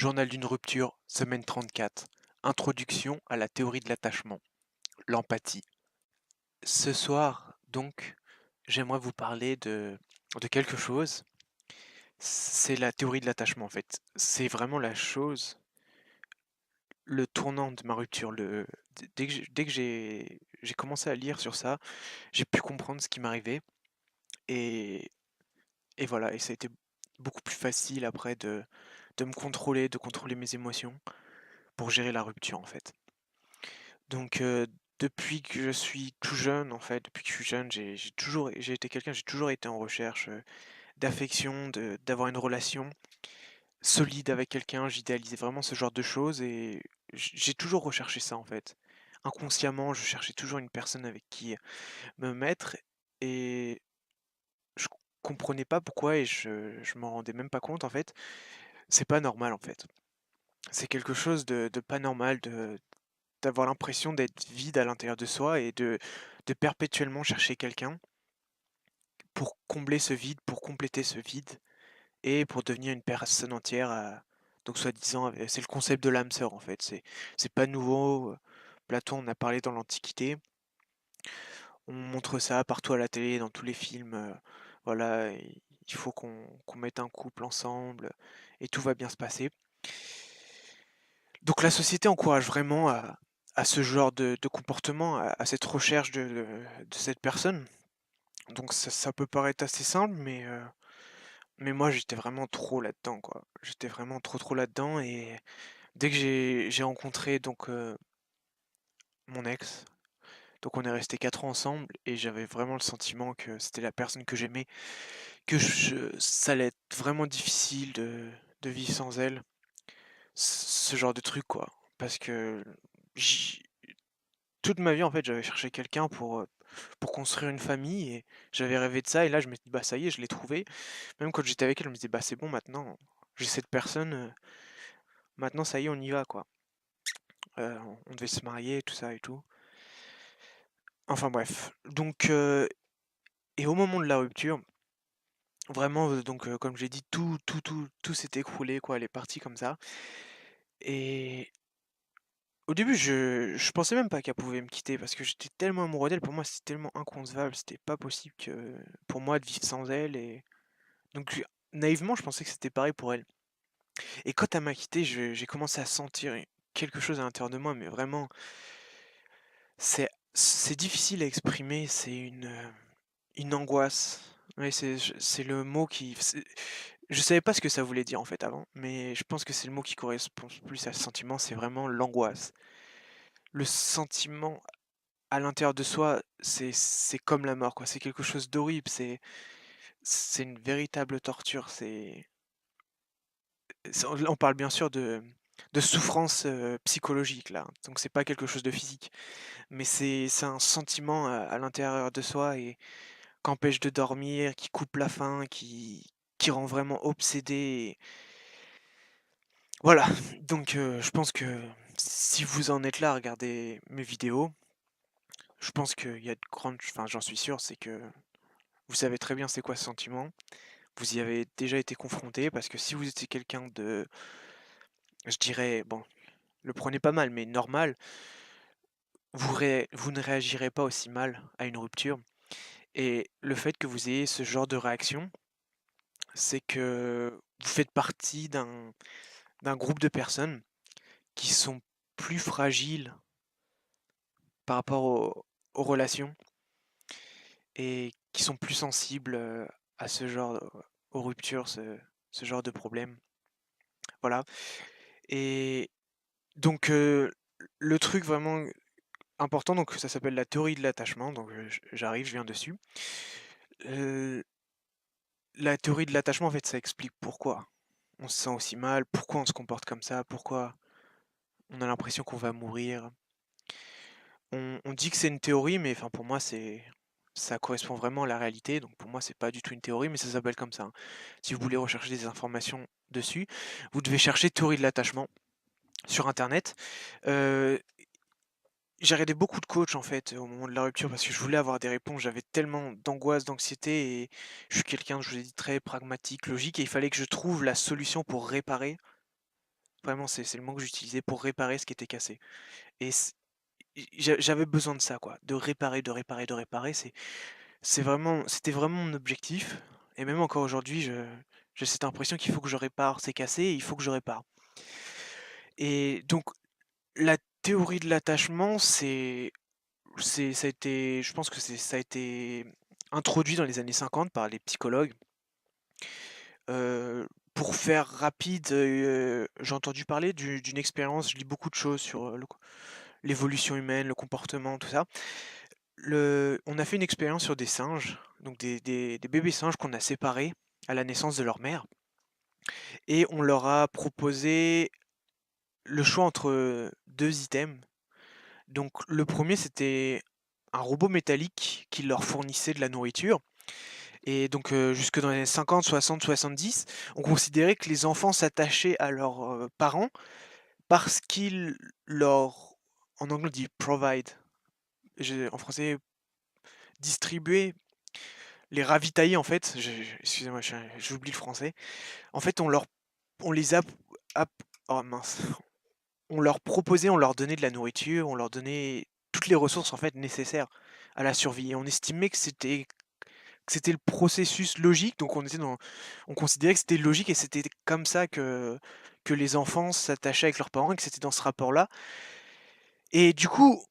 Journal d'une rupture, semaine 34. Introduction à la théorie de l'attachement, l'empathie. Ce soir, donc, j'aimerais vous parler de quelque chose. C'est la théorie de l'attachement, en fait. C'est vraiment la chose, le tournant de ma rupture. Dès que j'ai commencé à lire sur ça, j'ai pu comprendre ce qui m'arrivait. Et, et voilà, et ça a été beaucoup plus facile après de me contrôler, de contrôler mes émotions pour gérer la rupture, en fait. Donc, depuis que je suis tout jeune, en fait, depuis que je suis jeune, j'ai toujours été en recherche, d'affection, d'avoir une relation solide avec quelqu'un. J'idéalisais vraiment ce genre de choses et j'ai toujours recherché ça, en fait. Inconsciemment, je cherchais toujours une personne avec qui me mettre et je comprenais pas pourquoi et je m'en rendais même pas compte, en fait. C'est pas normal, en fait. C'est quelque chose de pas normal d'avoir l'impression d'être vide à l'intérieur de soi et de perpétuellement chercher quelqu'un pour combler ce vide, pour compléter ce vide et pour devenir une personne entière. Donc soi-disant, c'est le concept de l'âme sœur en fait. C'est pas nouveau. Platon en a parlé dans l'Antiquité. On montre ça partout à la télé, dans tous les films. Voilà, il faut qu'on mette un couple ensemble et tout va bien se passer. Donc la société encourage vraiment à ce genre de comportement, à cette recherche de cette personne. Donc ça peut paraître assez simple, mais moi j'étais vraiment trop là-dedans, quoi. J'étais vraiment trop là-dedans et dès que j'ai rencontré donc mon ex, donc on est resté 4 ans ensemble et j'avais vraiment le sentiment que c'était la personne que j'aimais, ça allait être vraiment difficile de vivre sans elle, ce genre de truc, quoi. Parce que j toute ma vie, en fait, j'avais cherché quelqu'un pour construire une famille et j'avais rêvé de ça et là, je me dis: «Bah, ça y est, je l'ai trouvé». Même quand j'étais avec elle, je me disais: «Bah, c'est bon maintenant, j'ai cette personne, maintenant ça y est, on y va, quoi». On devait se marier, tout ça et tout. Enfin bref, donc et au moment de la rupture, vraiment, donc comme j'ai dit, tout s'est écroulé, quoi. Elle est partie comme ça et au début, je pensais même pas qu'elle pouvait me quitter parce que j'étais tellement amoureux d'elle. Pour moi, c'était tellement inconcevable, c'était pas possible que pour moi de vivre sans elle et donc naïvement, je pensais que c'était pareil pour elle et quand elle m'a quitté, je j'ai commencé à sentir quelque chose à l'intérieur de moi, mais vraiment, c'est difficile à exprimer, c'est une angoisse. Ouais, c'est le mot qui je savais pas ce que ça voulait dire, en fait, avant, mais je pense que c'est le mot qui correspond plus à ce sentiment, c'est vraiment l'angoisse. Le sentiment à l'intérieur de soi, c'est comme la mort, quoi. C'est quelque chose d'horrible, c'est une véritable torture, on parle bien sûr de souffrance, psychologique là, donc c'est pas quelque chose de physique, mais c'est un sentiment à l'intérieur de soi et qu'empêche de dormir, qui coupe la faim, qui rend vraiment obsédé et voilà, donc je pense que si vous en êtes là à regarder mes vidéos, je pense qu'il y a de grandes enfin j'en suis sûr, c'est que vous savez très bien c'est quoi ce sentiment. Vous y avez déjà été confronté parce que si vous étiez quelqu'un de, je dirais, bon, le prenez pas mal, mais normal, vous ne réagirez pas aussi mal à une rupture. Et le fait que vous ayez ce genre de réaction, c'est que vous faites partie d'un groupe de personnes qui sont plus fragiles par rapport aux relations et qui sont plus sensibles à ce genre, aux ruptures, ce genre de problème. Voilà. Et donc, le truc vraiment important, donc ça s'appelle la théorie de l'attachement, donc j'arrive, je viens dessus. Heu, la théorie de l'attachement, en fait, ça explique pourquoi on se sent aussi mal, pourquoi on se comporte comme ça, pourquoi on a l'impression qu'on va mourir. On dit que c'est une théorie, mais enfin pour moi ça correspond vraiment à la réalité, donc pour moi c'est pas du tout une théorie, mais ça s'appelle comme ça, hein. Si vous voulez rechercher des informations dessus, vous devez chercher théorie de l'attachement sur internet. Heu, j'ai regardé beaucoup de coachs en fait au moment de la rupture parce que je voulais avoir des réponses, j'avais tellement d'angoisse, d'anxiété et je suis quelqu'un, je vous l'ai dit, très pragmatique, logique et il fallait que je trouve la solution pour réparer Vraiment, c'est le mot que j'utilisais pour réparer ce qui était cassé et j'avais besoin de ça quoi, de réparer, de réparer, de réparer. C'était vraiment mon objectif et même encore aujourd'hui, j'ai cette impression qu'il faut que je répare. C'est cassé et il faut que je répare et donc la théorie de l'attachement, ça a été je pense que ça a été introduit dans les années 50 par les psychologues. Pour faire rapide, j'ai entendu parler d'une expérience, je lis beaucoup de choses sur, l'évolution humaine, le comportement, tout ça. On a fait une expérience sur des singes, donc des bébés singes qu'on a séparés à la naissance de leur mère et on leur a proposé le choix entre 2 items. Donc le premier c'était un robot métallique qui leur fournissait de la nourriture et donc jusque dans les années 50, 60, 70, on considérait que les enfants s'attachaient à leurs, parents parce qu'ils leur en anglais on dit provide, en français distribuer, les ravitailler en fait, excusez-moi, j'oublie le français. En fait, on les a ap oh mince, on leur proposait, on leur donnait de la nourriture, on leur donnait toutes les ressources en fait nécessaires à la survie et on estimait que c'était le processus logique, donc on considérait que c'était logique et c'était comme ça que les enfants s'attachaient avec leurs parents et que c'était dans ce rapport-là. Et du coup,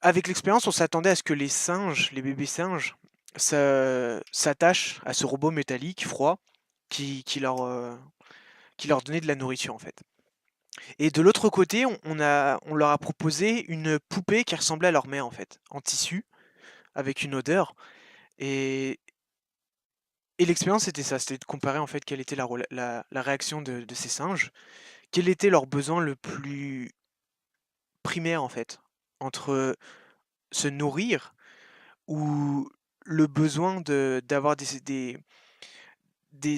avec l'expérience, on s'attendait à ce que les singes, les bébés singes, s'attachent à ce robot métallique froid qui leur donnait de la nourriture en fait. Et de l'autre côté, on leur a proposé une poupée qui ressemblait à leur mère en fait, en tissu, avec une odeur. Et, et l'expérience c'était ça, c'était de comparer en fait quelle était la réaction de ces singes, quel était leur besoin le plus primaire en fait, entre se nourrir ou le besoin d'avoir des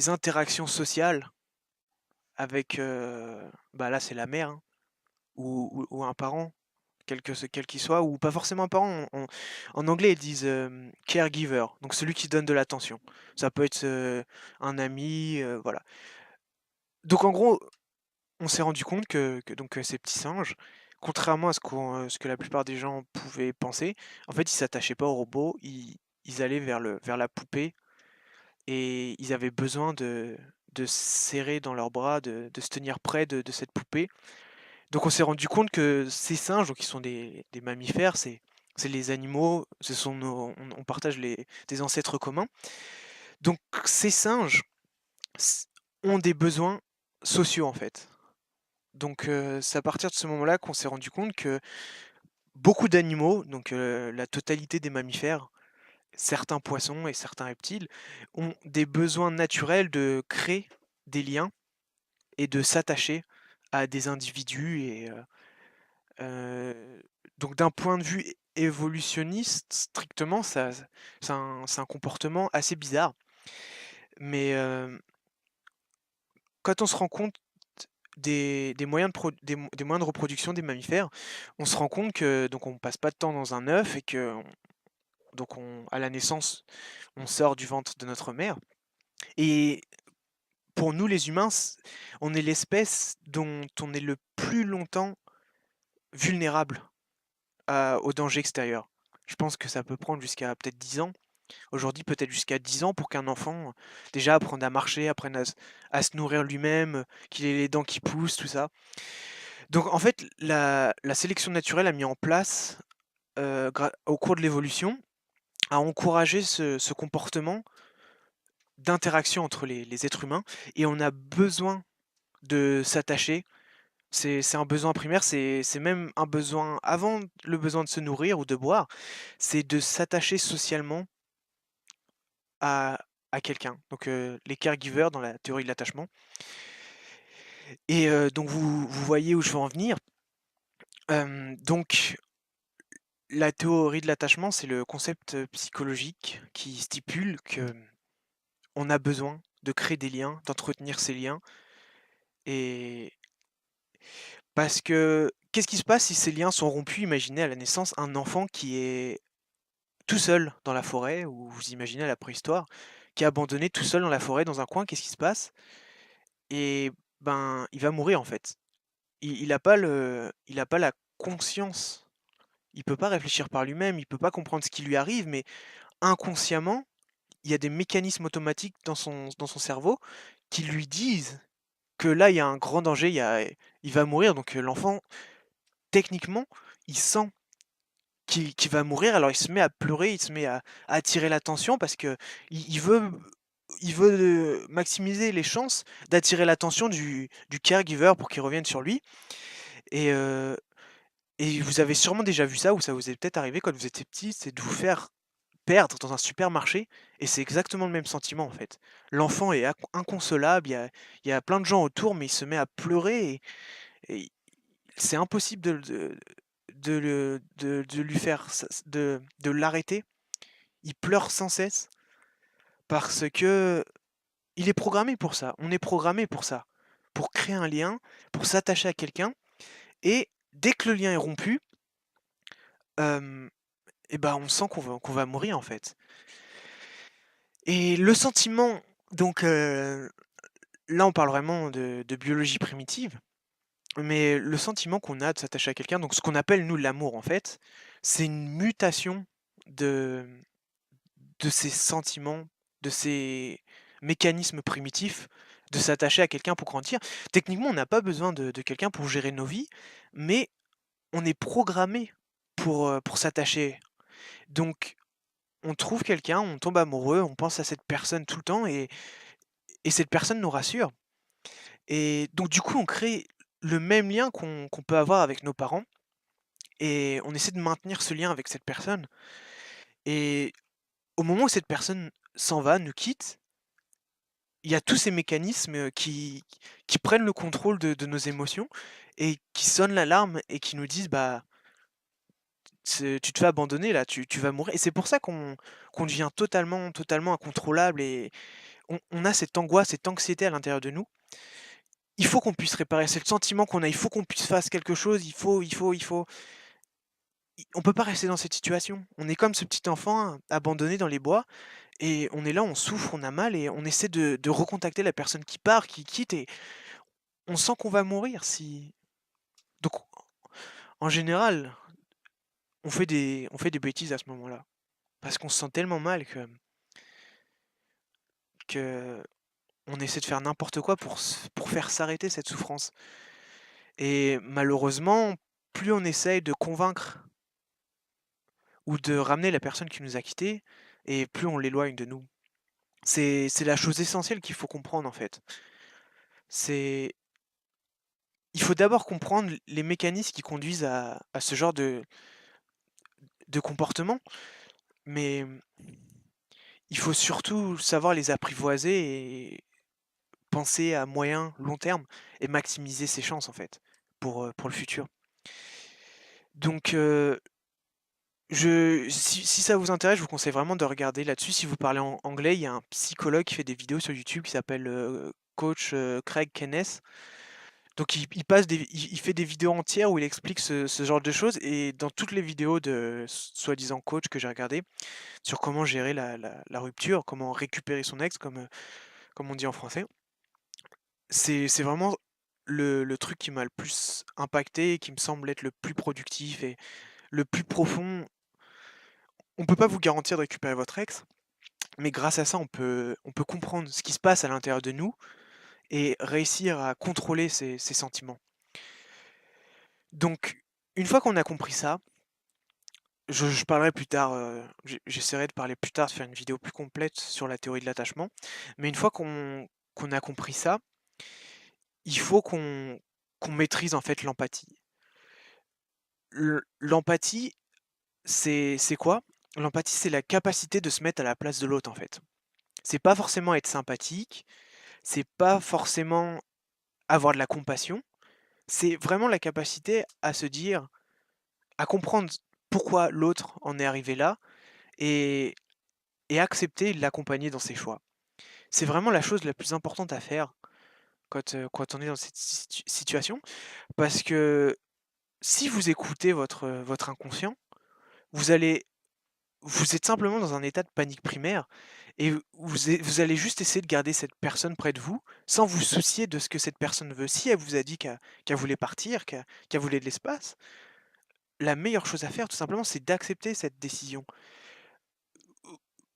interactions sociales avec, bah là c'est la mère, hein, ou un parent, quel qu'il soit, ou pas forcément un parent. En anglais ils disent caregiver, donc celui qui donne de l'attention. Ça peut être un ami, voilà. Donc en gros, on s'est rendu compte que ces petits singes, contrairement à ce que la plupart des gens pouvaient penser, en fait ils s'attachaient pas au robot, ils allaient vers la poupée et ils avaient besoin de se serrer dans leurs bras, de se tenir près de cette poupée. Donc on s'est rendu compte que ces singes, donc qui sont des mammifères, c'est les animaux, ce sont on partage des ancêtres communs. Donc ces singes ont des besoins sociaux en fait. Donc c'est à partir de ce moment-là qu'on s'est rendu compte que beaucoup d'animaux, donc la totalité des mammifères, certains poissons et certains reptiles, ont des besoins naturels de créer des liens et de s'attacher à des individus et donc d'un point de vue évolutionniste, strictement, c'est un comportement assez bizarre. Mais quand on se rend compte des moyens des moyens de reproduction des mammifères, on se rend compte que donc on passe pas de temps dans un œuf et que à la naissance, on sort du ventre de notre mère et pour nous les humains, on est l'espèce dont on est le plus longtemps vulnérable aux dangers extérieurs. Je pense que ça peut prendre jusqu'à peut-être 10 ans. Aujourd'hui, peut-être jusqu'à 10 ans pour qu'un enfant déjà apprenne à marcher, apprenne à se nourrir lui-même, qu'il ait les dents qui poussent, tout ça. Donc en fait, la sélection naturelle a mis en place, au cours de l'évolution, a encouragé ce comportement d'interaction entre les êtres humains et on a besoin de s'attacher. C'est un besoin primaire, c'est même un besoin avant le besoin de se nourrir ou de boire, c'est de s'attacher socialement à à quelqu'un. Donc les caregivers dans la théorie de l'attachement et donc vous voyez où je veux en venir. Donc la théorie de l'attachement, c'est le concept, psychologique qui stipule que on a besoin de créer des liens, d'entretenir ces liens et parce que qu'est-ce qui se passe si ces liens sont rompus? Imaginez à la naissance un enfant qui est tout seul dans la forêt ou vous imaginez à la préhistoire, qui est abandonné tout seul dans la forêt dans un coin, qu'est-ce qui se passe? Et ben, il va mourir en fait. il a pas la conscience. Il peut pas réfléchir par lui-même, il peut pas comprendre ce qui lui arrive, mais inconsciemment, il y a des mécanismes automatiques dans son cerveau qui lui disent que là, il y a un grand danger, il va mourir. Donc l'enfant, techniquement, il sent qu'il va mourir, alors il se met à pleurer, il se met à attirer l'attention parce que il veut maximiser les chances d'attirer l'attention du caregiver pour qu'il revienne sur lui. Et, et vous avez sûrement déjà vu ça, ou ça vous est peut-être arrivé quand vous étiez petit, c'est de vous faire perdre dans un supermarché, et c'est exactement le même sentiment en fait. L'enfant est inconsolable, il y a plein de gens autour, mais il se met à pleurer, et c'est impossible de lui faire, de l'arrêter. Il pleure sans cesse parce que il est programmé pour ça. On est programmé pour ça, pour créer un lien, pour s'attacher à quelqu'un, et dès que le lien est rompu, euh, et ben on sent qu'on va mourir en fait. Et le sentiment, donc là on parle vraiment de biologie primitive, mais le sentiment qu'on a de s'attacher à quelqu'un, donc ce qu'on appelle nous l'amour en fait, c'est une mutation de, de ces sentiments, de ces mécanismes primitifs de s'attacher à quelqu'un pour grandir. Techniquement, on n'a pas besoin de quelqu'un pour gérer nos vies, mais on est programmé pour s'attacher. Donc, on trouve quelqu'un, on tombe amoureux, on pense à cette personne tout le temps, et cette personne nous rassure. Et donc, du coup, on crée le même lien qu'on peut avoir avec nos parents, et on essaie de maintenir ce lien avec cette personne. Et au moment où cette personne s'en va, nous quitte, il y a tous ces mécanismes qui prennent le contrôle de nos émotions et qui sonnent l'alarme et qui nous disent bah tu te fais abandonner là, tu vas mourir. Et c'est pour ça qu'on devient totalement incontrôlable, et on a cette angoisse, cette anxiété à l'intérieur de nous. Il faut qu'on puisse réparer, c'est le sentiment qu'on a, il faut qu'on puisse faire quelque chose, il faut. On peut pas rester dans cette situation. On est comme ce petit enfant abandonné dans les bois, et on est là, on souffre, on a mal, et on essaie de recontacter la personne qui part, qui quitte, et on sent qu'on va mourir si. Donc, en général, on fait des bêtises à ce moment-là. Parce qu'on se sent tellement mal que on essaie de faire n'importe quoi pour faire s'arrêter cette souffrance. Et malheureusement, plus on essaye de convaincre ou de ramener la personne qui nous a quittés, et plus on l'éloigne de nous. C'est la chose essentielle qu'il faut comprendre en fait. C'est Il faut d'abord comprendre les mécanismes qui conduisent à ce genre de comportement, mais il faut surtout savoir les apprivoiser et penser à moyen, long terme, et maximiser ses chances en fait pour le futur. Donc si ça vous intéresse, je vous conseille vraiment de regarder là-dessus. Si vous parlez en anglais, il y a un psychologue qui fait des vidéos sur YouTube qui s'appelle Coach Craig Kenneth. Donc il fait des vidéos entières où il explique ce genre de choses, et dans toutes les vidéos de soi-disant coach que j'ai regardé sur comment gérer la rupture, comment récupérer son ex, comme on dit en français, c'est vraiment le truc qui m'a le plus impacté et qui me semble être le plus productif et le plus profond. On peut pas vous garantir de récupérer votre ex, mais grâce à ça, on peut comprendre ce qui se passe à l'intérieur de nous et réussir à contrôler ses sentiments. Donc, une fois qu'on a compris ça, je parlerai plus tard, j'essaierai de parler plus tard, de faire une vidéo plus complète sur la théorie de l'attachement. Mais une fois qu'on a compris ça, il faut qu'on maîtrise en fait l'empathie. L'empathie, c'est quoi? L'empathie, c'est la capacité de se mettre à la place de l'autre en fait. C'est pas forcément être sympathique, c'est pas forcément avoir de la compassion, c'est vraiment la capacité à se dire, à comprendre pourquoi l'autre en est arrivé là, et accepter de l'accompagner dans ses choix. C'est vraiment la chose la plus importante à faire quand on est dans cette situation, parce que si vous écoutez votre inconscient, vous allez vous êtes simplement dans un état de panique primaire et vous allez juste essayer de garder cette personne près de vous, sans vous soucier de ce que cette personne veut. Si elle vous a dit qu'elle voulait partir, qu'elle voulait de l'espace, la meilleure chose à faire tout simplement, c'est d'accepter cette décision.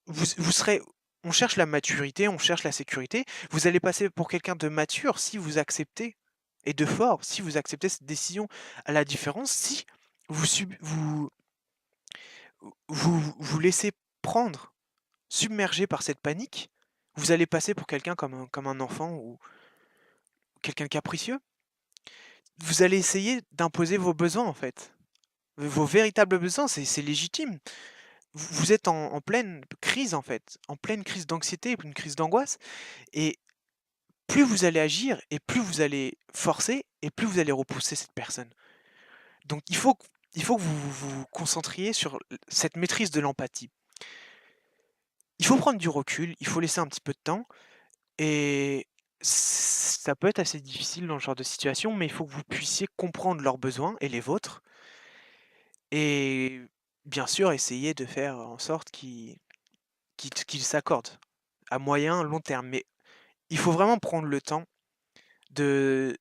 Vous serez on cherche la maturité, on cherche la sécurité. Vous allez passer pour quelqu'un de mature si vous acceptez et de fort, si vous acceptez cette décision. À la différence, si vous sub vous laissez prendre, submerger par cette panique, vous allez passer pour quelqu'un comme un enfant ou quelqu'un de capricieux. Vous allez essayer d'imposer vos besoins, en fait. Vos véritables besoins, c'est légitime. Vous êtes en pleine crise, en fait, en pleine crise d'anxiété, une crise d'angoisse et plus vous allez agir et plus vous allez forcer et plus vous allez repousser cette personne. Donc il faut que vous concentriez sur cette maîtrise de l'empathie. Il faut prendre du recul, il faut laisser un petit peu de temps et ça peut être assez difficile dans ce genre de situation, mais il faut que vous puissiez comprendre leurs besoins et les vôtres et bien sûr essayer de faire en sorte qu'ils s'accordent à moyen, long terme. Mais il faut vraiment prendre le temps de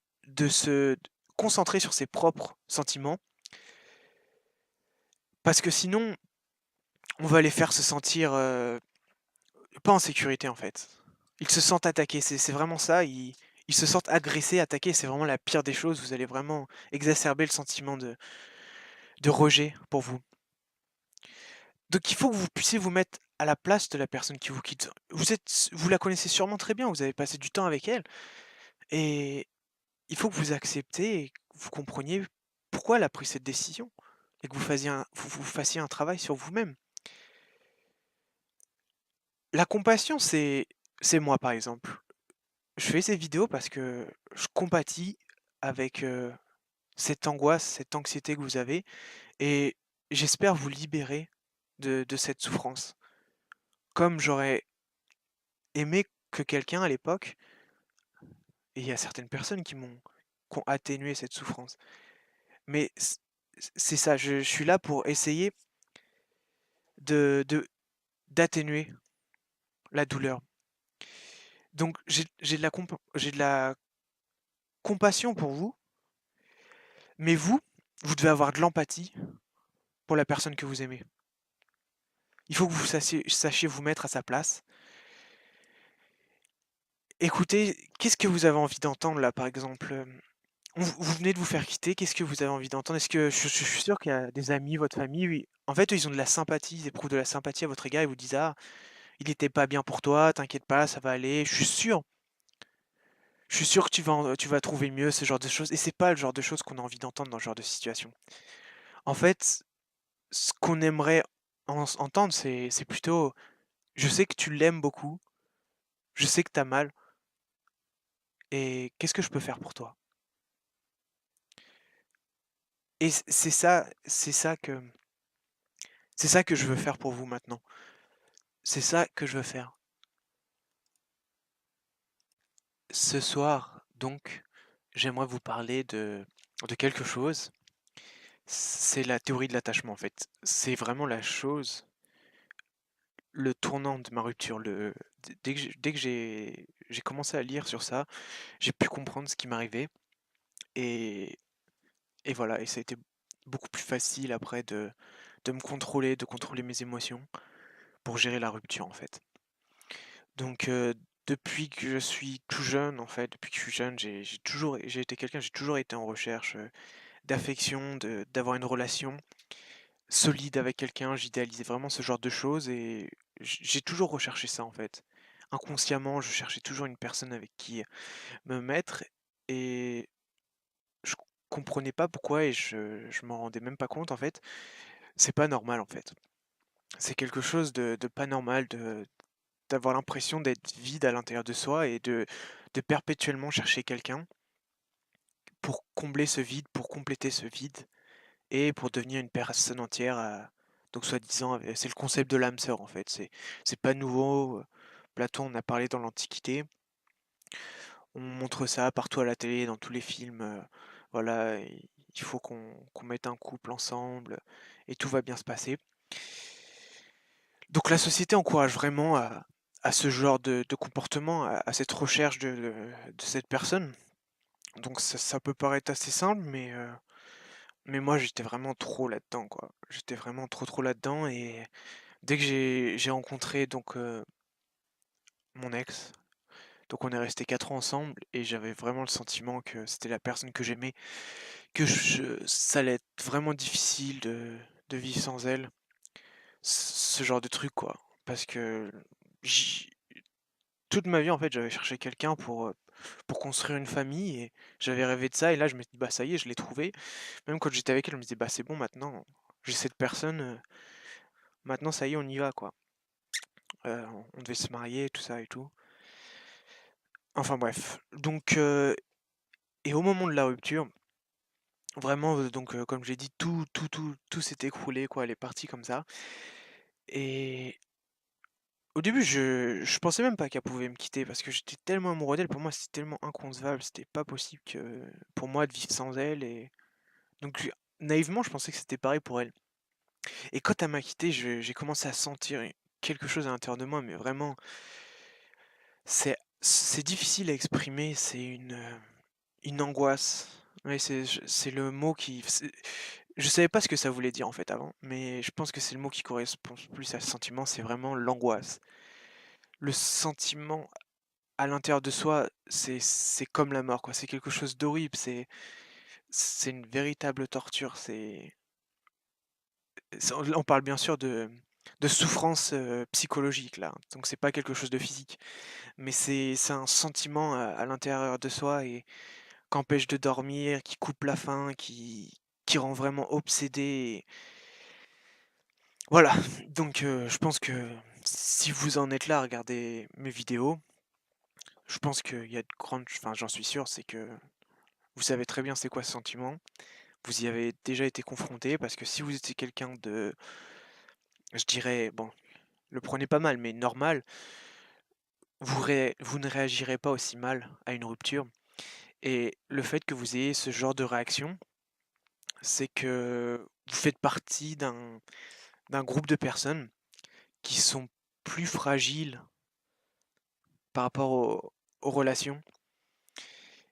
se concentrer sur ses propres sentiments parce que sinon, on va les faire se sentir, pas en sécurité, en fait. Ils se sentent attaqués, c'est vraiment ça, ils se sentent agressés, attaqués, c'est vraiment la pire des choses. Vous allez vraiment exacerber le sentiment de rejet pour vous. Donc il faut que vous puissiez vous mettre à la place de la personne qui vous quitte. Vous la connaissez sûrement très bien, vous avez passé du temps avec elle et il faut que vous acceptez et que vous compreniez pourquoi elle a pris cette décision et que vous fassiez un travail sur vous-même. La compassion, c'est moi, par exemple. Je fais ces vidéos parce que je compatis avec, cette angoisse, cette anxiété que vous avez et j'espère vous libérer de cette souffrance. Comme j'aurais aimé que quelqu'un à l'époque et il y a certaines personnes qui ont atténué cette souffrance. Mais c'est ça, je suis là pour essayer de d'atténuer la douleur. Donc j'ai de la compassion pour vous, mais vous devez avoir de l'empathie pour la personne que vous aimez. Il faut que vous sachiez vous mettre à sa place. Écoutez, qu'est-ce que vous avez envie d'entendre là, par exemple? Vous venez de vous faire quitter, qu'est-ce que vous avez envie d'entendre? Est-ce que je suis sûr qu'il y a des amis, votre famille, oui, en fait, eux, ils ont de la sympathie, ils éprouvent de la sympathie à votre égard, ils vous disent: «Ah, il était pas bien pour toi, t'inquiète pas, ça va aller, je suis sûr que tu vas trouver mieux», ce genre de choses et c'est pas le genre de choses qu'on a envie d'entendre dans ce genre de situation. En fait, ce qu'on aimerait entendre, c'est plutôt: «Je sais que tu l'aimes beaucoup, je sais que t'as mal et qu'est-ce que je peux faire pour toi?» Et c'est ça que je veux faire pour vous maintenant. C'est ça que je veux faire. Ce soir, donc, j'aimerais vous parler de quelque chose. C'est la théorie de l'attachement, en fait. C'est vraiment la chose, le tournant de ma rupture. Dès que j'ai commencé à lire sur ça, j'ai pu comprendre ce qui m'arrivait. Et, et voilà, et ça a été beaucoup plus facile après de me contrôler, de contrôler mes émotions pour gérer la rupture, en fait. Donc, depuis que je suis tout jeune, en fait, depuis que je suis jeune, j'ai toujours été en recherche, d'affection, d'avoir une relation solide avec quelqu'un. J'idéalisais vraiment ce genre de choses et j'ai toujours recherché ça, en fait. Inconsciemment, je cherchais toujours une personne avec qui me mettre et je comprenais pas pourquoi et je m'en rendais même pas compte, en fait. C'est pas normal, en fait. C'est quelque chose de pas normal d'avoir l'impression d'être vide à l'intérieur de soi et de perpétuellement chercher quelqu'un pour combler ce vide, pour compléter ce vide et pour devenir une personne entière. Donc soi-disant, c'est le concept de l'âme sœur en fait. C'est pas nouveau. Platon en a parlé dans l'Antiquité. On montre ça partout à la télé, dans tous les films. Voilà, il faut qu'on mette un couple ensemble et tout va bien se passer. Donc la société encourage vraiment à ce genre de comportement, à cette recherche de cette personne. Donc ça peut paraître assez simple, mais moi j'étais vraiment trop là-dedans, quoi. J'étais vraiment trop là-dedans et dès que j'ai rencontré donc, mon ex, donc on est resté 4 ans ensemble et j'avais vraiment le sentiment que c'était la personne que j'aimais, que je ça allait être vraiment difficile de vivre sans elle. Ce genre de truc, quoi. Parce que j toute ma vie, en fait, j'avais cherché quelqu'un pour construire une famille et j'avais rêvé de ça et là, je me dis: «Bah, ça y est, je l'ai trouvé». Même quand j'étais avec elle, je me disais: «Bah, c'est bon maintenant, j'ai cette personne, maintenant ça y est, on y va, quoi». On devait se marier, tout ça et tout. Enfin bref, donc et au moment de la rupture, vraiment, donc comme j'ai dit, tout s'est écroulé, quoi. Elle est partie comme ça et au début, je pensais même pas qu'elle pouvait me quitter parce que j'étais tellement amoureux d'elle. Pour moi, c'était tellement inconcevable, c'était pas possible que pour moi de vivre sans elle et donc naïvement, je pensais que c'était pareil pour elle et quand elle m'a quitté, je j'ai commencé à sentir quelque chose à l'intérieur de moi, mais vraiment, c'est difficile à exprimer, c'est une angoisse. Ouais, c'est le mot qui je savais pas ce que ça voulait dire, en fait, avant, mais je pense que c'est le mot qui correspond plus à ce sentiment, c'est vraiment l'angoisse. Le sentiment à l'intérieur de soi, c'est comme la mort, quoi. C'est quelque chose d'horrible, c'est une véritable torture, on parle bien sûr de souffrance, psychologique là, donc c'est pas quelque chose de physique, mais c'est un sentiment à l'intérieur de soi et qu'empêche de dormir, qui coupe la faim, qui rend vraiment obsédé et voilà, donc je pense que si vous en êtes là à regarder mes vidéos, je pense qu'il y a de grandes enfin j'en suis sûr, c'est que vous savez très bien c'est quoi ce sentiment. Vous y avez déjà été confronté parce que si vous étiez quelqu'un de, je dirais, bon, le prenez pas mal, mais normal, vous ne réagirez pas aussi mal à une rupture. Et le fait que vous ayez ce genre de réaction, c'est que vous faites partie d'un groupe de personnes qui sont plus fragiles par rapport aux relations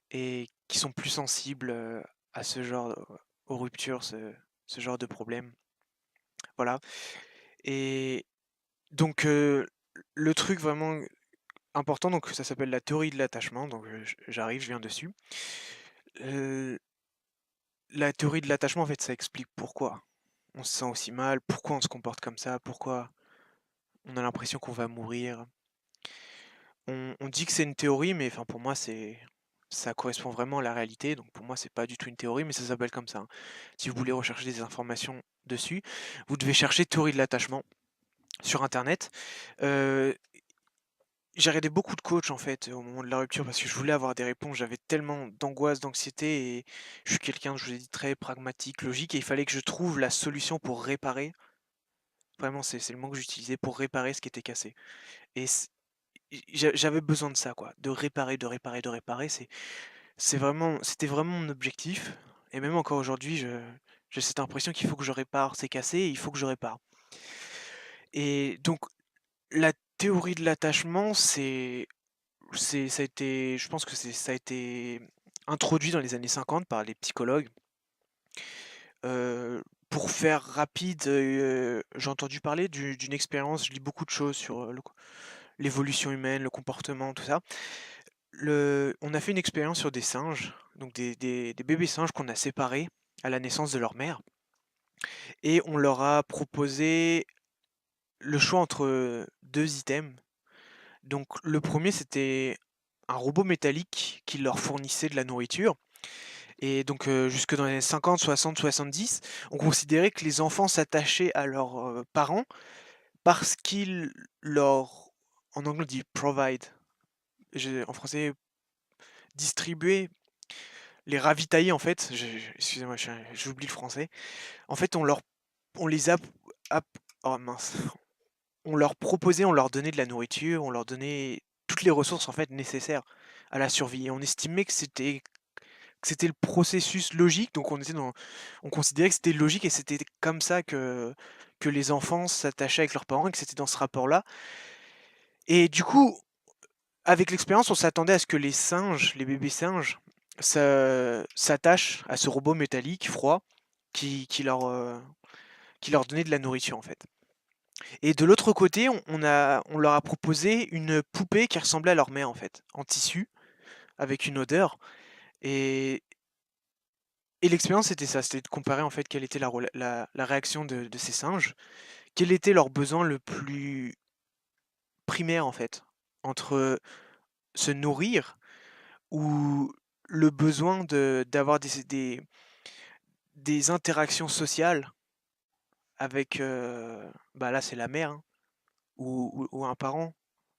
et qui sont plus sensibles à ce genre, aux ruptures, ce genre de problème. Voilà. Et donc, le truc vraiment important, donc ça s'appelle la théorie de l'attachement, donc j'arrive, je viens dessus. Heu, la théorie de l'attachement, en fait, ça explique pourquoi on se sent aussi mal, pourquoi on se comporte comme ça, pourquoi on a l'impression qu'on va mourir. On dit que c'est une théorie, mais enfin pour moi ça correspond vraiment à la réalité, donc pour moi c'est pas du tout une théorie, mais ça s'appelle comme ça, hein. Si vous voulez rechercher des informations dessus, vous devez chercher théorie de l'attachement sur internet. Heu J'ai regardé beaucoup de coachs en fait, au moment de la rupture parce que je voulais avoir des réponses. J'avais tellement d'angoisse, d'anxiété et je suis quelqu'un, je vous l'ai dit, très pragmatique, logique et il fallait que je trouve la solution pour réparer. Vraiment, c'est le mot que j'utilisais pour réparer ce qui était cassé. Et j'avais besoin de ça, quoi, de réparer, de réparer, de réparer. C'était vraiment mon objectif. Et même encore aujourd'hui, j'ai cette impression qu'il faut que je répare. C'est cassé, et il faut que je répare. Et donc, la théorie de l'attachement, ça a été je pense que ça a été introduit dans les années 50 par les psychologues. Pour faire rapide, j'ai entendu parler d'une expérience, je lis beaucoup de choses sur, l'évolution humaine, le comportement, tout ça. On a fait une expérience sur des singes, donc des bébés singes qu'on a séparés à la naissance de leur mère et on leur a proposé le choix entre, 2 items. Donc le premier c'était un robot métallique qui leur fournissait de la nourriture. Et donc, jusque dans les années 50, 60, 70, on considérait que les enfants s'attachaient à leurs, parents parce qu'ils leur en anglais on dit «provide», en français distribuer, les ravitailler en fait, excusez-moi, j'oublie le français. En fait, on les a ap oh mince, on leur proposait, on leur donnait de la nourriture, on leur donnait toutes les ressources en fait nécessaires à la survie et on estimait que c'était que c'était le processus logique, donc on considérait que c'était logique et c'était comme ça que les enfants s'attachaient avec leurs parents et que c'était dans ce rapport-là. Et du coup, avec l'expérience, on s'attendait à ce que les singes, les bébés singes, s'attachent à ce robot métallique froid qui, qui leur, euh, qui leur donnait de la nourriture en fait. Et de l'autre côté, on leur a proposé une poupée qui ressemblait à leur mère en fait, en tissu, avec une odeur. Et, et l'expérience c'était ça, c'était de comparer en fait quelle était la réaction de ces singes, quel était leur besoin le plus primaire en fait, entre se nourrir ou le besoin d'avoir des interactions sociales avec, bah là c'est la mère, hein, ou un parent,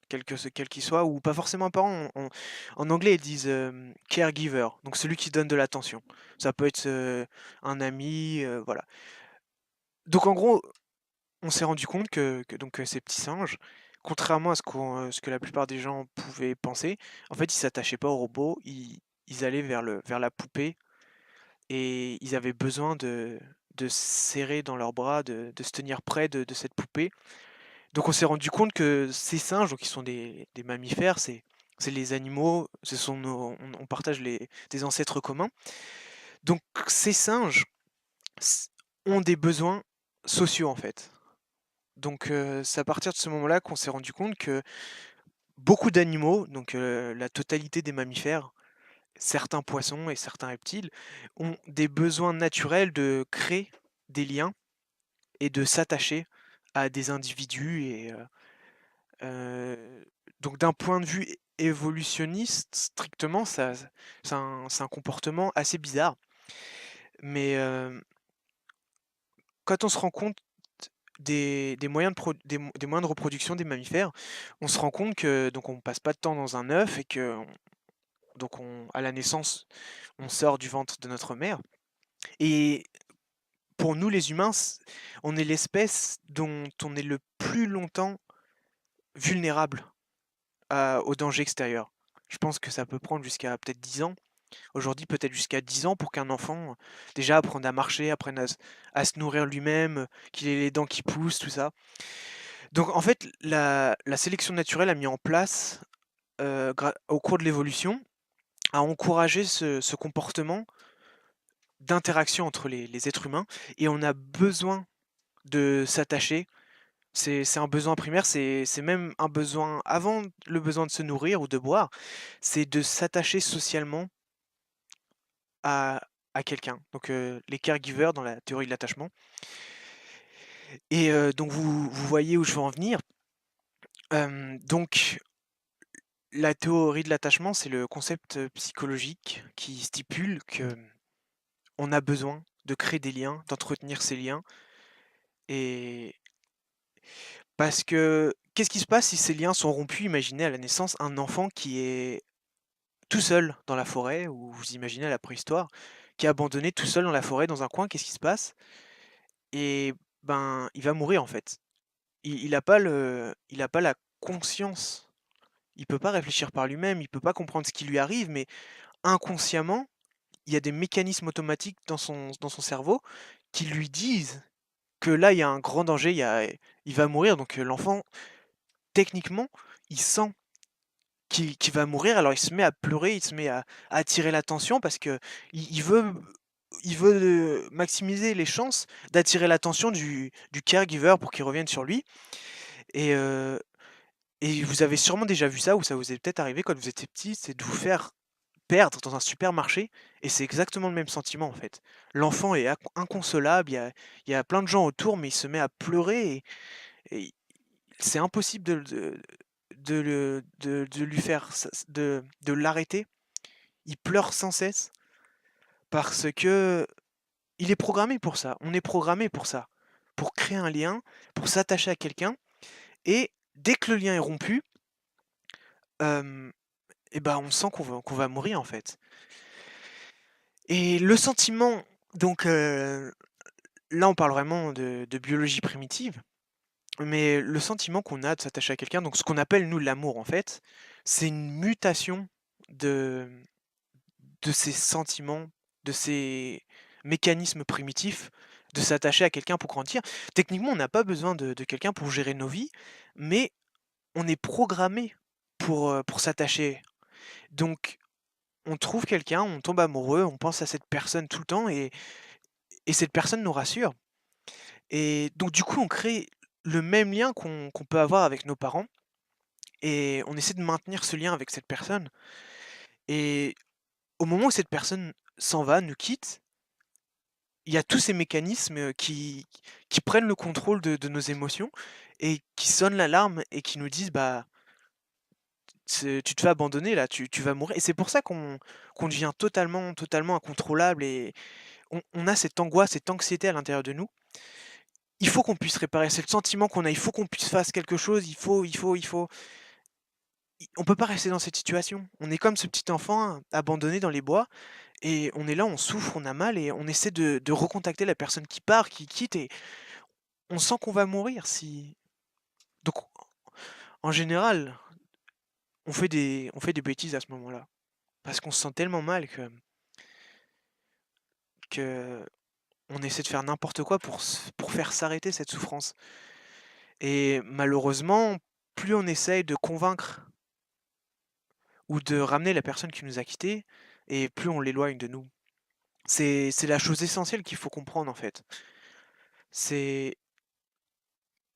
quel qu'il soit, ou pas forcément un parent. En anglais ils disent caregiver, donc celui qui donne de l'attention. Ça peut être un ami, voilà. Donc en gros, on s'est rendu compte que ces petits singes, contrairement à ce que la plupart des gens pouvaient penser, en fait ils s'attachaient pas au robot, ils allaient vers la poupée et ils avaient besoin de se serrer dans leurs bras, de se tenir près de cette poupée. Donc on s'est rendu compte que ces singes, donc qui sont des mammifères, c'est les animaux, on partage des ancêtres communs. Donc ces singes ont des besoins sociaux en fait. Donc c'est à partir de ce moment-là qu'on s'est rendu compte que beaucoup d'animaux, donc la totalité des mammifères, certains poissons et certains reptiles, ont des besoins naturels de créer des liens et de s'attacher à des individus. Donc d'un point de vue évolutionniste, strictement, c'est un comportement assez bizarre. Mais quand on se rend compte des moyens de reproduction des mammifères, on se rend compte que donc on passe pas de temps dans un œuf et que à la naissance, on sort du ventre de notre mère. Et pour nous les humains, on est l'espèce dont on est le plus longtemps vulnérable aux dangers extérieurs. Je pense que ça peut prendre jusqu'à peut-être 10 ans. Aujourd'hui, peut-être jusqu'à 10 ans pour qu'un enfant déjà apprenne à marcher, apprenne à se nourrir lui-même, qu'il ait les dents qui poussent, tout ça. Donc en fait, la sélection naturelle a mis en place, au cours de l'évolution, a encouragé ce comportement d'interaction entre les êtres humains et on a besoin de s'attacher. C'est un besoin primaire, c'est même un besoin avant le besoin de se nourrir ou de boire, c'est de s'attacher socialement à, à quelqu'un. Donc les caregivers dans la théorie de l'attachement. Et donc vous voyez où je veux en venir. Donc la théorie de l'attachement, c'est le concept psychologique qui stipule que on a besoin de créer des liens, d'entretenir ces liens. Et parce que qu'est-ce qui se passe si ces liens sont rompus? Imaginez à la naissance un enfant qui est tout seul dans la forêt, ou vous imaginez à la préhistoire, qui est abandonné tout seul dans la forêt, dans un coin, qu'est-ce qui se passe? Et ben, il va mourir en fait. Il a pas la conscience. Il peut pas réfléchir par lui-même, il peut pas comprendre ce qui lui arrive, mais inconsciemment, il y a des mécanismes automatiques dans son cerveau qui lui disent que là, il y a un grand danger, il va mourir. Donc l'enfant, techniquement, il sent qu'il va mourir, alors il se met à pleurer, il se met à attirer l'attention parce que il veut, il veut maximiser les chances d'attirer l'attention du caregiver pour qu'il revienne sur lui. Et, et vous avez sûrement déjà vu ça, ou ça vous est peut-être arrivé quand vous étiez petit, c'est de vous faire perdre dans un supermarché, et c'est exactement le même sentiment en fait. L'enfant est inconsolable, il y a plein de gens autour, mais il se met à pleurer et c'est impossible de lui faire, de l'arrêter. Il pleure sans cesse parce que il est programmé pour ça. On est programmé pour ça, pour créer un lien, pour s'attacher à quelqu'un. Et dès que le lien est rompu, et ben on sent qu'on va mourir en fait. Et le sentiment, donc là on parle vraiment de biologie primitive, mais le sentiment qu'on a de s'attacher à quelqu'un, donc ce qu'on appelle nous l'amour en fait, c'est une mutation de de ces sentiments, de ces mécanismes primitifs, de s'attacher à quelqu'un pour grandir. Techniquement, on n'a pas besoin de quelqu'un pour gérer nos vies, mais on est programmé pour s'attacher. Donc on trouve quelqu'un, on tombe amoureux, on pense à cette personne tout le temps et cette personne nous rassure. Et donc du coup, on crée le même lien qu'on peut avoir avec nos parents et on essaie de maintenir ce lien avec cette personne. Et au moment où cette personne s'en va, nous quitte, il y a tous ces mécanismes, qui prennent le contrôle de nos émotions et qui sonnent l'alarme et qui nous disent: «Bah, c'est tu te fais abandonner là, tu vas mourir» et c'est pour ça qu'on devient totalement incontrôlable et on a cette angoisse, cette anxiété à l'intérieur de nous. Il faut qu'on puisse réparer, c'est le sentiment qu'on a, il faut qu'on puisse faire quelque chose, il faut on peut pas rester dans cette situation. On est comme ce petit enfant abandonné dans les bois et on est là, on souffre, on a mal et on essaie de recontacter la personne qui part, qui quitte et on sent qu'on va mourir si donc en général, on fait des bêtises à ce moment-là. Parce qu'on se sent tellement mal que on essaie de faire n'importe quoi pour faire s'arrêter cette souffrance. Et malheureusement, plus on essaye de convaincre ou de ramener la personne qui nous a quittés et plus on l'éloigne de nous. C'est la chose essentielle qu'il faut comprendre, en fait. C'est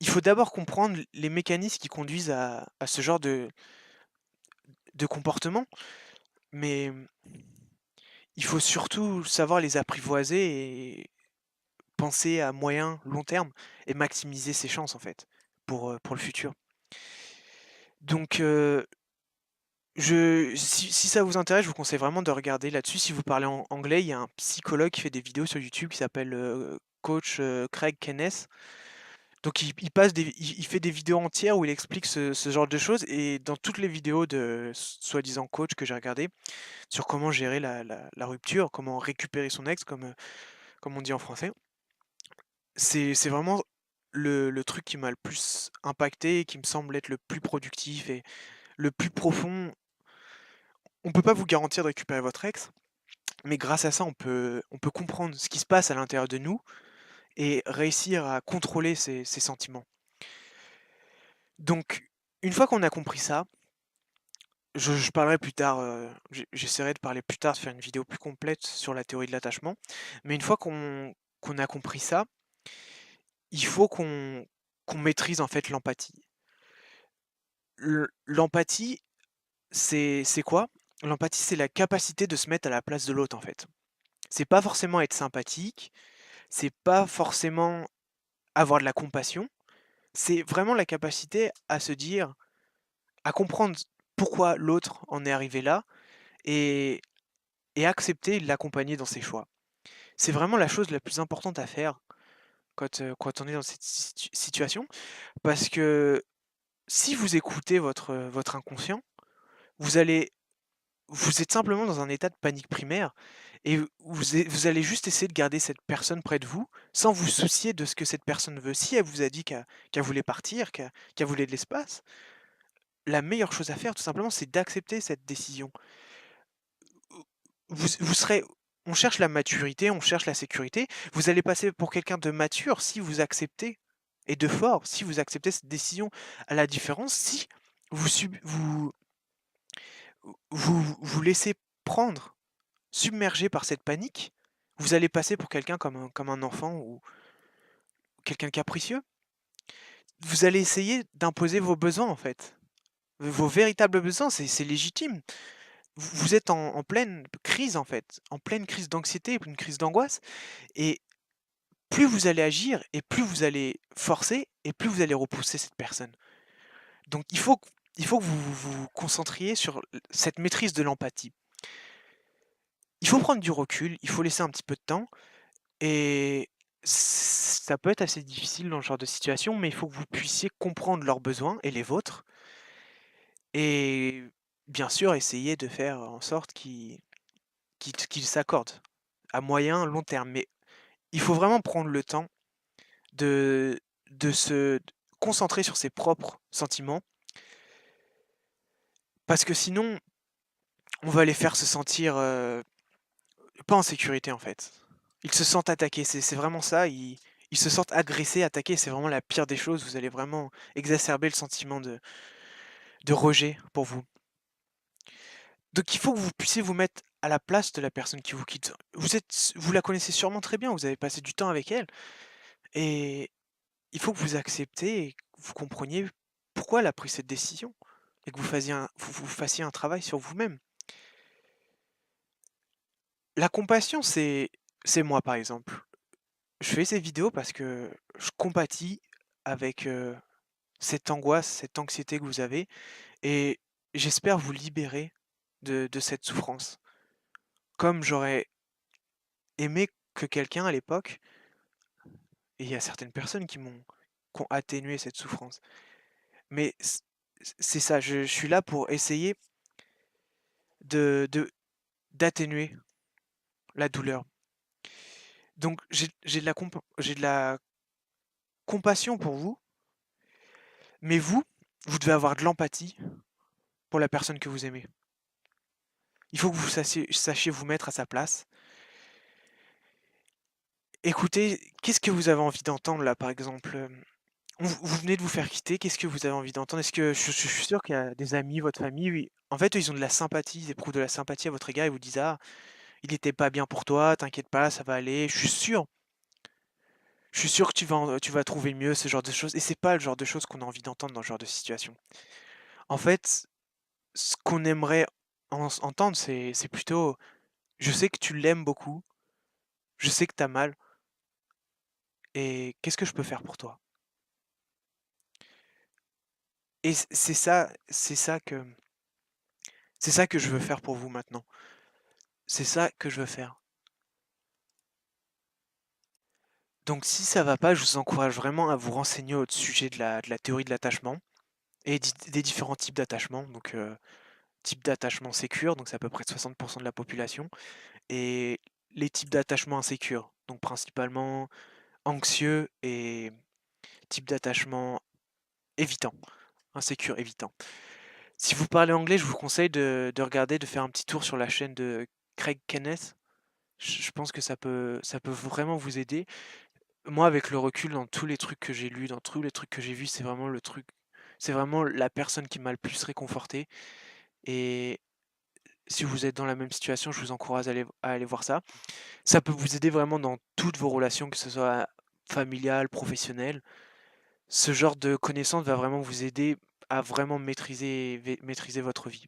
il faut d'abord comprendre les mécanismes qui conduisent à ce genre de comportement, mais il faut surtout savoir les apprivoiser et penser à moyen, long terme et maximiser ses chances, en fait, pour le futur. Donc si ça vous intéresse, je vous conseille vraiment de regarder là-dessus. Si vous parlez en anglais, il y a un psychologue qui fait des vidéos sur YouTube qui s'appelle, coach, Craig Kenneth. Donc il fait des vidéos entières où il explique ce genre de choses et dans toutes les vidéos de soi-disant coach que j'ai regardé sur comment gérer la rupture, comment récupérer son ex comme on dit en français. C'est vraiment le truc qui m'a le plus impacté et qui me semble être le plus productif et le plus profond. On peut pas vous garantir de récupérer votre ex, mais grâce à ça, on peut comprendre ce qui se passe à l'intérieur de nous et réussir à contrôler ses sentiments. Donc, une fois qu'on a compris ça, je parlerai plus tard, j'essaierai de parler plus tard, de faire une vidéo plus complète sur la théorie de l'attachement. Mais une fois qu'on a compris ça, il faut qu'on maîtrise en fait l'empathie. L'empathie, c'est quoi? L'empathie, c'est la capacité de se mettre à la place de l'autre en fait. C'est pas forcément être sympathique, c'est pas forcément avoir de la compassion, c'est vraiment la capacité à se dire, à comprendre pourquoi l'autre en est arrivé là et accepter de l'accompagner dans ses choix. C'est vraiment la chose la plus importante à faire quand on est dans cette situation, parce que si vous écoutez votre inconscient, vous allez vous êtes simplement dans un état de panique primaire et vous allez juste essayer de garder cette personne près de vous, sans vous soucier de ce que cette personne veut. Si elle vous a dit qu'elle voulait partir, qu'elle voulait de l'espace, la meilleure chose à faire tout simplement, c'est d'accepter cette décision. Vous serez on cherche la maturité, on cherche la sécurité. Vous allez passer pour quelqu'un de mature si vous acceptez et de fort, si vous acceptez cette décision. À la différence, si vous sub vous laissez prendre, submerger par cette panique, vous allez passer pour quelqu'un comme un enfant ou quelqu'un de capricieux. Vous allez essayer d'imposer vos besoins, en fait. Vos véritables besoins, c'est légitime. Vous êtes en pleine crise, en fait, en pleine crise d'anxiété, une crise d'angoisse et plus vous allez agir et plus vous allez forcer et plus vous allez repousser cette personne. Donc il faut que vous concentriez sur cette maîtrise de l'empathie. Il faut prendre du recul, il faut laisser un petit peu de temps et ça peut être assez difficile dans ce genre de situation, mais il faut que vous puissiez comprendre leurs besoins et les vôtres et bien sûr essayer de faire en sorte qu'ils s'accordent à moyen, long terme. Mais il faut vraiment prendre le temps de se concentrer sur ses propres sentiments parce que sinon, on va les faire se sentir, pas en sécurité, en fait. Ils se sentent attaqués, c'est vraiment ça, ils se sentent agressés, attaqués, c'est vraiment la pire des choses. Vous allez vraiment exacerber le sentiment de rejet pour vous. Donc il faut que vous puissiez vous mettre à la place de la personne qui vous quitte. Vous la connaissez sûrement très bien, vous avez passé du temps avec elle et il faut que vous acceptez et que vous compreniez pourquoi elle a pris cette décision et que vous fassiez un travail sur vous-même. La compassion, c'est moi, par exemple. Je fais ces vidéos parce que je compatis avec, cette angoisse, cette anxiété que vous avez et j'espère vous libérer de cette souffrance. Comme j'aurais aimé que quelqu'un à l'époque, et il y a certaines personnes qui ont atténué cette souffrance. Mais c'est ça, je suis là pour essayer de d'atténuer la douleur. Donc j'ai de la compassion pour vous, mais vous devez avoir de l'empathie pour la personne que vous aimez. Il faut que vous sachiez vous mettre à sa place. Écoutez, qu'est-ce que vous avez envie d'entendre là, par exemple? Vous venez de vous faire quitter, qu'est-ce que vous avez envie d'entendre? Est-ce que je suis sûr qu'il y a des amis, votre famille, oui, en fait, eux, ils ont de la sympathie, ils éprouvent de la sympathie à votre égard, ils vous disent: «Ah, il était pas bien pour toi, t'inquiète pas, ça va aller, je suis sûr que tu vas trouver mieux», ce genre de choses et c'est pas le genre de choses qu'on a envie d'entendre dans ce genre de situation. En fait, ce qu'on aimerait entendre, c'est plutôt: «Je sais que tu l'aimes beaucoup, je sais que t'as mal et qu'est-ce que je peux faire pour toi?» Et c'est ça que je veux faire pour vous maintenant. C'est ça que je veux faire. Donc si ça va pas, je vous encourage vraiment à vous renseigner au sujet de la théorie de l'attachement et des différents types d'attachement. Donc type d'attachement sécure, donc c'est à peu près 60 de la population, et les types d'attachement insécures, donc principalement anxieux et type d'attachement évitant, insécure évitant. Si vous parlez anglais, je vous conseille de regarder, de faire un petit tour sur la chaîne de Craig Kenneth. Je pense que ça peut vraiment vous aider. Moi, avec le recul, dans tous les trucs que j'ai lus, dans tous les trucs que j'ai vus, c'est vraiment la personne qui m'a le plus réconforté. Et si vous êtes dans la même situation, je vous encourage à aller voir ça. Ça peut vous aider vraiment dans toutes vos relations, que ce soit familiales, professionnelles. Ce genre de connaissance va vraiment vous aider à vraiment maîtriser votre vie.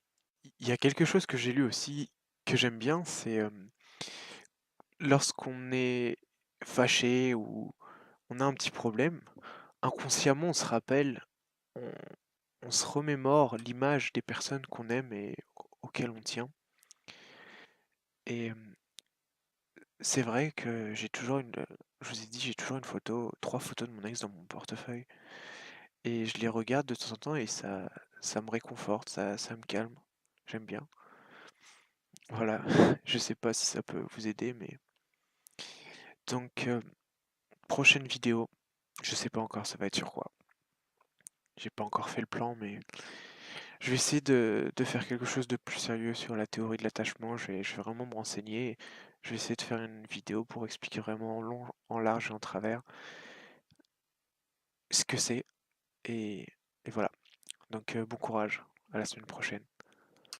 Il y a quelque chose que j'ai lu aussi, que j'aime bien, c'est lorsqu'on est fâché ou on a un petit problème, inconsciemment on se rappelle, on, on se remémore l'image des personnes qu'on aime et auxquelles on tient. Et c'est vrai que je vous ai dit, j'ai toujours une photo, 3 photos de mon ex dans mon portefeuille. Et je les regarde de temps en temps et ça me réconforte, ça me calme. J'aime bien. Voilà, je sais pas si ça peut vous aider, mais donc prochaine vidéo, je sais pas encore ça va être sur quoi. J'ai pas encore fait le plan, mais je vais essayer de faire quelque chose de plus sérieux sur la théorie de l'attachement. Je vais vraiment me renseigner. Je vais essayer de faire une vidéo pour expliquer vraiment en long, en large et en travers ce que c'est. Et, et voilà. Donc bon courage. À la semaine prochaine.